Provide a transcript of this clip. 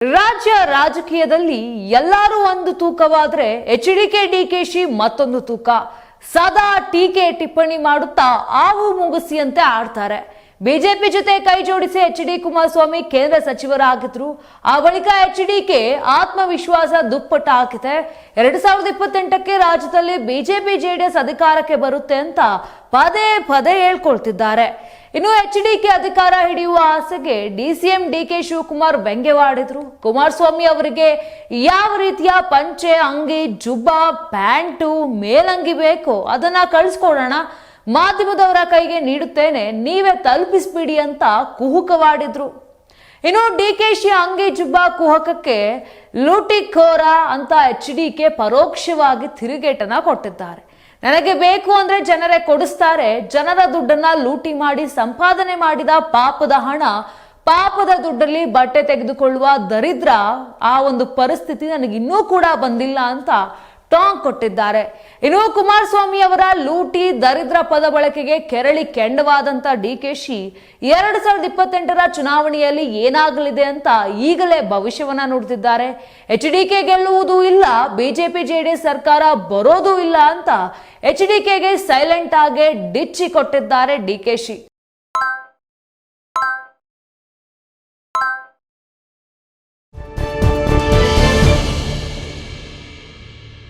ರಾಜ್ಯ ರಾಜಕೀಯದಲ್ಲಿ ಎಲ್ಲರೂ ಒಂದು ತೂಕವಾದ್ರೆ ಎಚ್ಡಿಕೆ ಡಿಕೆಶಿ ಮತ್ತೊಂದು ತೂಕ. ಸದಾ ಟೀಕೆ ಟಿಪ್ಪಣಿ ಮಾಡುತ್ತಾ ಆವು ಮುಗಿಸಿಯಂತೆ ಆಡ್ತಾರೆ. ಬಿಜೆಪಿ ಜೊತೆ ಕೈ ಜೋಡಿಸಿ ಎಚ್.ಡಿ. ಕುಮಾರಸ್ವಾಮಿ ಕೇಂದ್ರ ಸಚಿವರಾಗಿದ್ರು. ಆ ಬಳಿಕ ಎಚ್ಡಿಕೆ ಆತ್ಮವಿಶ್ವಾಸ ದುಪ್ಪಟ್ಟಾಗಿದೆ. 2028ಕ್ಕೆ ರಾಜ್ಯದಲ್ಲಿ ಬಿಜೆಪಿ ಜೆಡಿಎಸ್ ಅಧಿಕಾರಕ್ಕೆ ಬರುತ್ತೆ ಅಂತ ಪದೇ ಪದೇ ಹೇಳ್ಕೊಳ್ತಿದ್ದಾರೆ. ಇನ್ನು ಎಚ್ಡಿಕೆ ಅಧಿಕಾರ ಹಿಡಿಯುವ ಆಸೆಗೆ ಡಿಸಿಎಂ ಡಿಕೆ ಶಿವಕುಮಾರ್ ವ್ಯಂಗ್ಯವಾಡಿದ್ರು. ಕುಮಾರಸ್ವಾಮಿ ಅವರಿಗೆ ಯಾವ ರೀತಿಯ ಪಂಚೆ, ಅಂಗಿ, ಜುಬ್ಬ, ಪ್ಯಾಂಟು, ಮೇಲಂಗಿ ಬೇಕೋ ಅದನ್ನ ಕಳಿಸ್ಕೊಡೋಣ, ಮಾಧ್ಯಮದವರ ಕೈಗೆ ನೀಡುತ್ತೇನೆ, ನೀವೇ ತಲುಪಿಸ್ಬಿಡಿ ಅಂತ ಕುಹುಕವಾಡಿದ್ರು. ಇನ್ನು ಡಿಕೆಶಿ ಅಂಗಿ ಜುಬ್ಬ ಕುಹಕಕ್ಕೆ ಲೂಟಿಖೋರ ಅಂತ ಎಚ್ಡಿಕೆ ಪರೋಕ್ಷವಾಗಿ ತಿರುಗೇಟನ ಕೊಟ್ಟಿದ್ದಾರೆ. ನನಗೆ ಬೇಕು ಅಂದ್ರೆ ಜನರೇ ಕೊಡಿಸ್ತಾರೆ, ಜನರ ದುಡ್ಡನ್ನ ಲೂಟಿ ಮಾಡಿ ಸಂಪಾದನೆ ಮಾಡಿದ ಪಾಪದ ಹಣ, ಪಾಪದ ದುಡ್ಡಲ್ಲಿ ಬಟ್ಟೆ ತೆಗೆದುಕೊಳ್ಳುವ ದರಿದ್ರ, ಆ ಒಂದು ಪರಿಸ್ಥಿತಿ ನನಗೆ ಇನ್ನೂ ಕೂಡ ಬಂದಿಲ್ಲ ಅಂತ ಟಾಂಗ್ ಕೊಟ್ಟಿದ್ದಾರೆ. ಇನ್ನು ಕುಮಾರಸ್ವಾಮಿ ಅವರ ಲೂಟಿ ದರಿದ್ರ ಪದ ಬಳಕೆಗೆ ಕೆರಳಿ ಕೆಂಡವಾದಂತ ಡಿಕೆಶಿ 2028ರ ಚುನಾವಣೆಯಲ್ಲಿ ಏನಾಗಲಿದೆ ಅಂತ ಈಗಲೇ ಭವಿಷ್ಯವನ್ನ ನುಡಿದಿದ್ದಾರೆ. ಎಚ್ಡಿಕೆ ಗೆಲ್ಲುವುದೂ ಇಲ್ಲ, ಬಿಜೆಪಿ ಜೆಡಿಎಸ್ ಸರ್ಕಾರ ಬರೋದೂ ಇಲ್ಲ ಅಂತ ಎಚ್ಡಿಕೆಗೆ ಸೈಲೆಂಟ್ ಆಗಿ ಡಿಚ್ಚಿ ಕೊಟ್ಟಿದ್ದಾರೆ ಡಿಕೆಶಿ.